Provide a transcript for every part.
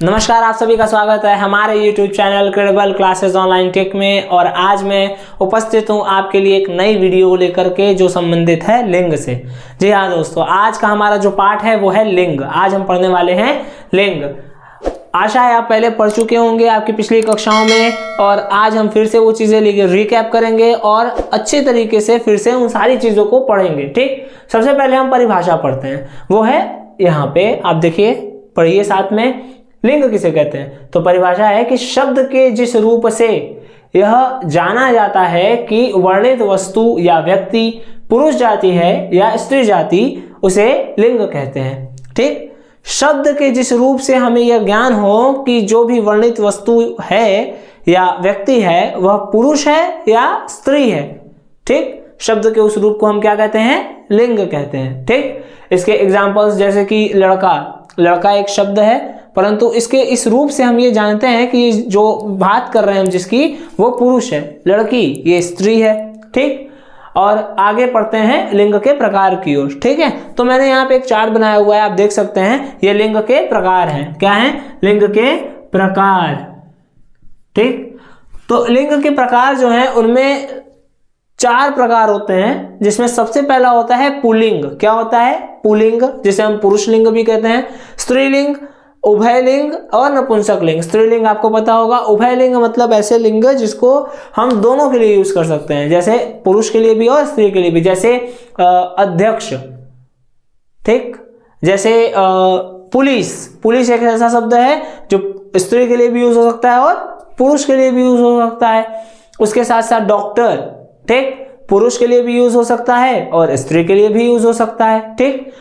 नमस्कार, आप सभी का स्वागत है हमारे YouTube channel credible classes online tech में। और आज मैं उपस्थित हूं आपके लिए एक नई वीडियो लेकर के जो संबंधित है लिंग से। जी हाँ दोस्तों, आज का हमारा जो पाठ है वो है लिंग। आज हम पढ़ने वाले हैं लिंग। आशा है आप पहले पढ़ चुके होंगे आपकी पिछली कक्षाओं में, और आज हम फिर से वो चीज़ें लेके रिकैप करेंगे और अच्छे तरीके से फिर से उन सारी चीज़ों को पढ़ेंगे। ठीक, सबसे पहले हम परिभाषा पढ़ते हैं, वो है यहाँ पे आप देखिए, पढ़िए साथ में। लिंग किसे कहते हैं? तो परिभाषा है कि शब्द के जिस रूप से यह जाना जाता है कि वर्णित वस्तु या व्यक्ति पुरुष जाति है या स्त्री जाति, उसे लिंग कहते हैं। ठीक, शब्द के जिस रूप से हमें यह ज्ञान हो कि जो भी वर्णित वस्तु है या व्यक्ति है वह पुरुष है या स्त्री है। ठीक, शब्द के उस रूप को हम क्या कहते हैं? लिंग कहते हैं। ठीक, इसके एग्जांपल्स जैसे कि लड़का एक शब्द है, परंतु इसके इस रूप से हम ये जानते हैं कि जो बात कर रहे हैं हम जिसकी, वो पुरुष है, लड़की ये स्त्री है। ठीक, और आगे पढ़ते हैं लिंग के प्रकार की ओर। ठीक है, तो मैंने यहाँ पे एक चार्ट बनाया हुआ है, आप देख सकते हैं, ये लिंग के प्रकार हैं। क्या है? लिंग के प्रकार। ठीक, तो लिंग के प्रकार जो हैं उनमें 4 प्रकार होते हैं, जिसमें सबसे पहला होता है पुल्लिंग। क्या होता है? पुल्लिंग, जिसे हम पुरुष लिंग भी कहते हैं। स्त्रीलिंग, उभयलिंग और नपुंसक लिंग। स्त्रीलिंग आपको पता होगा। उभयलिंग मतलब ऐसे लिंग जिसको हम दोनों के लिए यूज कर सकते हैं, जैसे पुरुष के लिए भी और स्त्री के लिए भी। जैसे अध्यक्ष, ठीक, जैसे पुलिस एक ऐसा शब्द है जो स्त्री के लिए भी यूज हो सकता है और पुरुष के लिए भी यूज हो सकता है। उसके साथ साथ डॉक्टर, ठीक, पुरुष के लिए भी यूज हो सकता है और स्त्री के लिए भी यूज हो सकता है। ठीक,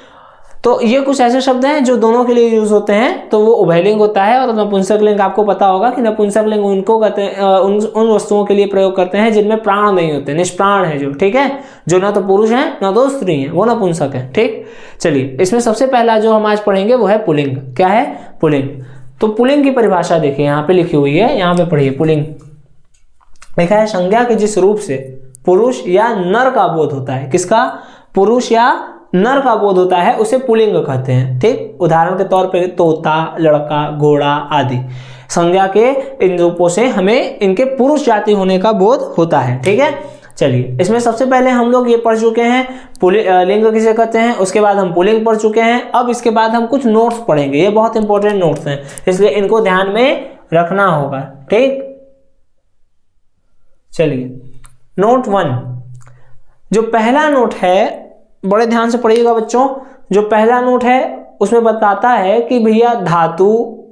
तो ये कुछ ऐसे शब्द हैं जो दोनों के लिए यूज होते हैं, तो वो उभयलिंग होता है। और नपुंसक लिंग आपको पता होगा कि नपुंसक लिंग उनको कहते हैं, उन वस्तुओं के लिए प्रयोग करते हैं जिनमें प्राण नहीं होते, निष्प्राण है जो। ठीक है, जो ना तो पुरुष है ना तो स्त्री है, वो नपुंसक है। ठीक, चलिए, इसमें सबसे पहला जो हम आज पढ़ेंगे वो है पुल्लिंग। क्या है? पुल्लिंग। तो पुल्लिंग की परिभाषा देखिए, यहाँ पे लिखी हुई है, यहाँ पे पढ़िए। पुल्लिंग लिखा है, संज्ञा के जिस रूप से पुरुष या नर का बोध होता है। किसका? पुरुष या नर का बोध होता है, उसे पुल्लिंग कहते हैं। ठीक, उदाहरण के तौर पे तोता, लड़का, घोड़ा आदि संज्ञा के इन रूपों से हमें इनके पुरुष जाति होने का बोध होता है। ठीक है, चलिए, इसमें सबसे पहले हम लोग ये पढ़ चुके हैं लिंग किसे कहते हैं, उसके बाद हम पुल्लिंग पढ़ चुके हैं। अब इसके बाद हम कुछ नोट्स पढ़ेंगे, ये बहुत इंपॉर्टेंट नोट्स हैं, इसलिए इनको ध्यान में रखना होगा। ठीक, चलिए, नोट 1, जो पहला नोट है, बड़े ध्यान से पढ़िएगा बच्चों। जो पहला नोट है उसमें बताता है कि भैया धातु,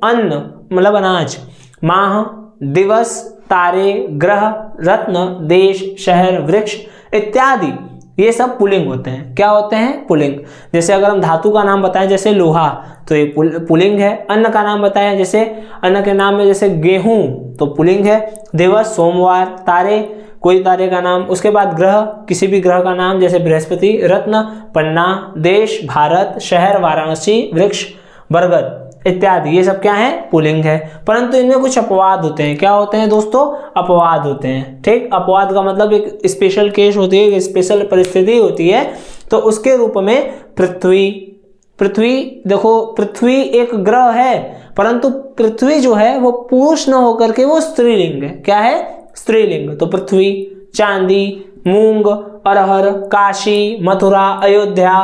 अन्न मतलब अनाज, माह, दिवस, तारे, ग्रह, रत्न, देश, शहर, वृक्ष इत्यादि, ये सब पुल्लिंग होते हैं। क्या होते हैं? पुल्लिंग। जैसे अगर हम धातु का नाम बताएं जैसे लोहा, तो ये पुल्लिंग है। अन्न का नाम बताएं जैसे अन्न के नाम में जैसे गेहूं, तो पुल्लिंग है। दिवस सोमवार, तारे कोई तारे का नाम, उसके बाद ग्रह किसी भी ग्रह का नाम जैसे बृहस्पति, रत्न पन्ना, देश भारत, शहर वाराणसी, वृक्ष बरगद इत्यादि, ये सब क्या है? पुल्लिंग है। परंतु इनमें कुछ अपवाद होते हैं। क्या होते हैं दोस्तों? अपवाद होते हैं। ठीक, अपवाद का मतलब एक स्पेशल केस होती है, एक स्पेशल परिस्थिति होती है। तो उसके रूप में पृथ्वी देखो, पृथ्वी एक ग्रह है, परंतु पृथ्वी जो है वो पुरुष न होकर के वो स्त्रीलिंग है। क्या है? स्त्रीलिंग। तो पृथ्वी, चांदी, मूंग, अरहर, काशी, मथुरा, अयोध्या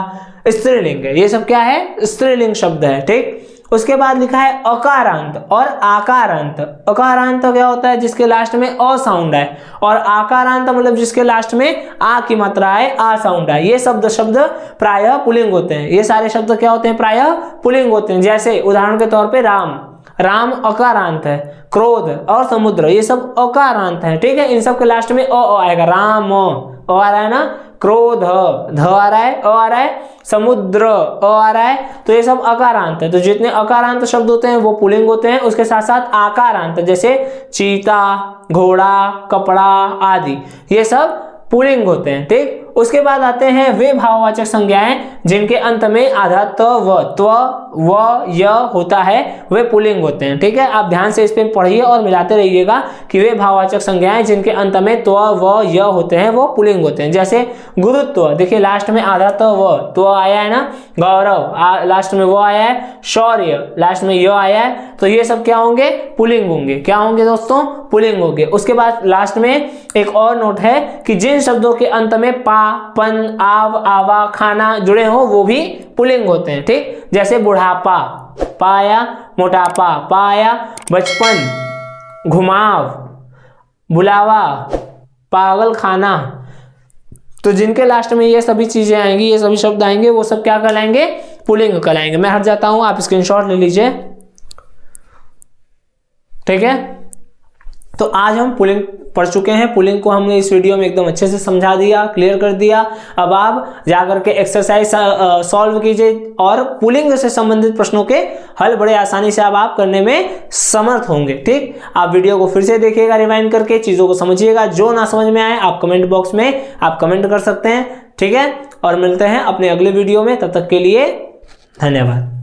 स्त्रीलिंग है। ये सब क्या है? स्त्रीलिंग शब्द है। ठीक, उसके बाद लिखा है अकारांत और आकारांत। अकारांत क्या होता है? जिसके लास्ट में अ साउंड है, और आकारांत मतलब जिसके लास्ट में आ की मात्रा है, आ साउंड है। ये शब्द प्रायः पुल्लिंग होते हैं। ये सारे शब्द क्या होते हैं? प्रायः पुल्लिंग होते हैं। जैसे उदाहरण के तौर पे राम अकारांत है। क्रोध और समुद्र ये सब अकारांत है। ठीक है, इन सब के लास्ट में अ आएगा। राम अ आ रहा है ना, क्रोध ध आ रहा है, अ आ रहा है, समुद्र अ आ रहा है, तो ये सब अकारांत है। तो जितने अकारांत शब्द होते हैं वो पुल्लिंग होते हैं। उसके साथ साथ आकारांत जैसे चीता, घोड़ा, कपड़ा आदि, ये सब पुल्लिंग होते हैं। ठीक, उसके बाद आते हैं वे भाववाचक संज्ञाएं जिनके अंत में आधा त व य होता है, वे पुल्लिंग होते हैं। ठीक है, आप ध्यान से इस पे पढ़िए और मिलाते रहिएगा कि वे भाववाचक संज्ञाएं जिनके अंत में त्व व य होते हैं वो पुल्लिंग होते हैं। जैसे गुरुत्व, देखिए लास्ट में आधा त आया है ना, गौरव लास्ट में वो आया है, शौर्य लास्ट में य आया है, तो ये सब क्या होंगे? पुल्लिंग होंगे। क्या होंगे दोस्तों? पुल्लिंग होंगे। उसके बाद लास्ट में एक और नोट है कि जिन शब्दों के अंत में पा, पन, आव, आवा, खाना जुड़े हो वो भी पुल्लिंग होते हैं। ठीक, जैसे बुढ़ापा, पाया, मोटापा, पाया, बचपन, घुमाव, बुलावा, पागल खाना, तो जिनके लास्ट में ये सभी चीजें आएंगी, ये सभी शब्द आएंगे, वो सब क्या कहलाएंगे? पुल्लिंग कहलाएंगे। मैं हट जाता हूं, आप स्क्रीनशॉट ले लीजिए। ठीक है, तो आज हम पुल्लिंग पढ़ चुके हैं। पुल्लिंग को हमने इस वीडियो में एकदम अच्छे से समझा दिया, क्लियर कर दिया। अब आप जाकर के एक्सरसाइज सॉल्व कीजिए और पुल्लिंग से संबंधित प्रश्नों के हल बड़े आसानी से अब आप करने में समर्थ होंगे। ठीक, आप वीडियो को फिर से देखिएगा, रिवाइंड करके चीजों को समझिएगा। जो ना समझ में आए आप कमेंट बॉक्स में आप कमेंट कर सकते हैं। ठीक है, और मिलते हैं अपने अगले वीडियो में, तब तक के लिए धन्यवाद।